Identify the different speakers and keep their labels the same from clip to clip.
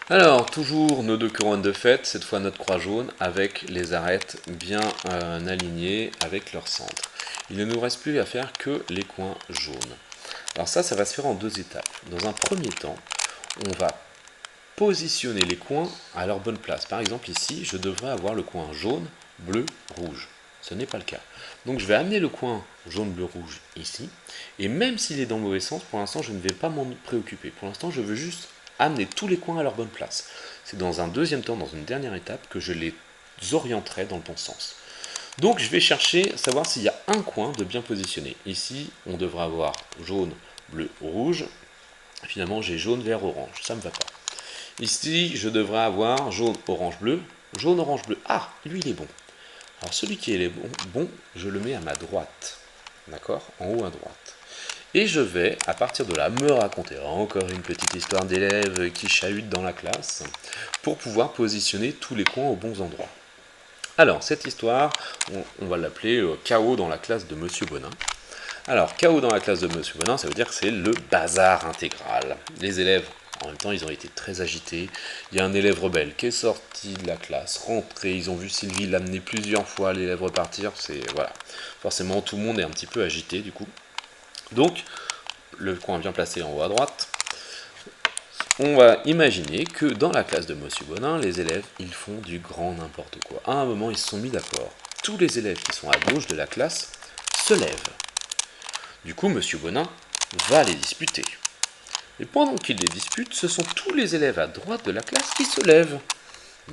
Speaker 1: Alors, toujours nos deux couronnes de fête, cette fois notre croix jaune, avec les arêtes bien alignées avec leur centre. Il ne nous reste plus à faire que les coins jaunes. Alors ça va se faire en deux étapes. Dans un premier temps, on va positionner les coins à leur bonne place. Par exemple ici, je devrais avoir le coin jaune, bleu, rouge. Ce n'est pas le cas. Donc je vais amener le coin jaune, bleu, rouge ici. Et même s'il est dans le mauvais sens, pour l'instant je ne vais pas m'en préoccuper. Pour l'instant je veux juste amener tous les coins à leur bonne place. C'est dans un deuxième temps, dans une dernière étape, que je les orienterai dans le bon sens. Donc je vais chercher à savoir s'il y a un coin de bien positionné. Ici, on devrait avoir jaune, bleu, rouge. Finalement, j'ai jaune, vert, orange. Ça ne me va pas. Ici, je devrais avoir jaune, orange, bleu. Jaune, orange, bleu. Ah, lui, il est bon. Alors celui qui est bon, je le mets à ma droite. D'accord? En haut à droite. Et je vais, à partir de là, me raconter encore une petite histoire d'élèves qui chahutent dans la classe pour pouvoir positionner tous les coins aux bons endroits. Alors, cette histoire, on va l'appeler chaos dans la classe de Monsieur Bonin. Alors, chaos dans la classe de Monsieur Bonin, ça veut dire que c'est le bazar intégral. Les élèves, en même temps, ils ont été très agités. Il y a un élève rebelle qui est sorti de la classe, rentré, ils ont vu Sylvie l'amener plusieurs fois, l'élève repartir, voilà. Forcément, tout le monde est un petit peu agité, du coup. Donc, le coin bien placé en haut à droite. On va imaginer que dans la classe de Monsieur Bonin, les élèves, ils font du grand n'importe quoi. À un moment, ils se sont mis d'accord. Tous les élèves qui sont à gauche de la classe se lèvent. Du coup, Monsieur Bonin va les disputer. Et pendant qu'il les dispute, ce sont tous les élèves à droite de la classe qui se lèvent.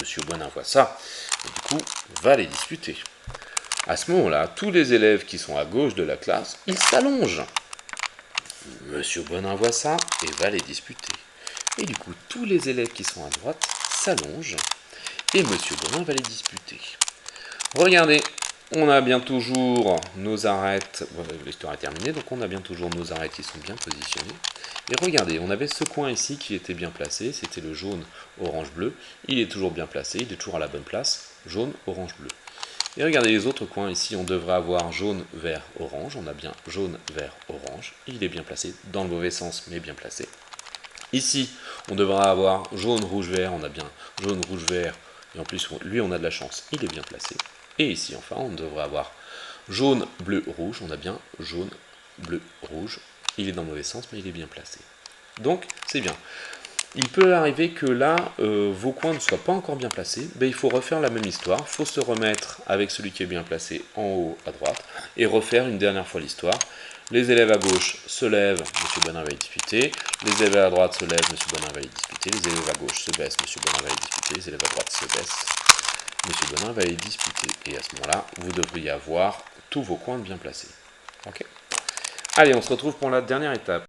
Speaker 1: Monsieur Bonin voit ça, et du coup, va les disputer. À ce moment-là, tous les élèves qui sont à gauche de la classe, ils s'allongent. Monsieur Bonin voit ça et va les disputer. Et du coup, tous les élèves qui sont à droite s'allongent et Monsieur Bonin va les disputer. Regardez, on a bien toujours nos arêtes, l'histoire est terminée, donc on a bien toujours nos arêtes qui sont bien positionnées. Et regardez, on avait ce coin ici qui était bien placé, c'était le jaune, orange, bleu. Il est toujours bien placé, il est toujours à la bonne place, jaune, orange, bleu. Et regardez les autres coins, ici on devrait avoir jaune, vert, orange. On a bien jaune, vert, orange. Il est bien placé, dans le mauvais sens, mais bien placé. Ici, on devra avoir jaune, rouge, vert. On a bien jaune, rouge, vert. Et en plus, lui, on a de la chance, il est bien placé. Et ici, enfin, on devrait avoir jaune, bleu, rouge. On a bien jaune, bleu, rouge. Il est dans le mauvais sens, mais il est bien placé. Donc, c'est bien. Il peut arriver que là, vos coins ne soient pas encore bien placés. Ben, il faut refaire la même histoire. Il faut se remettre avec celui qui est bien placé en haut à droite et refaire une dernière fois l'histoire. Les élèves à gauche se lèvent, M. Bonin va les disputer. Les élèves à droite se lèvent, M. Bonin va les disputer. Les élèves à gauche se baissent, M. Bonin va les disputer. Les élèves à droite se baissent, M. Bonin va les disputer. Et à ce moment-là, vous devriez avoir tous vos coins bien placés. Ok ? Allez, on se retrouve pour la dernière étape.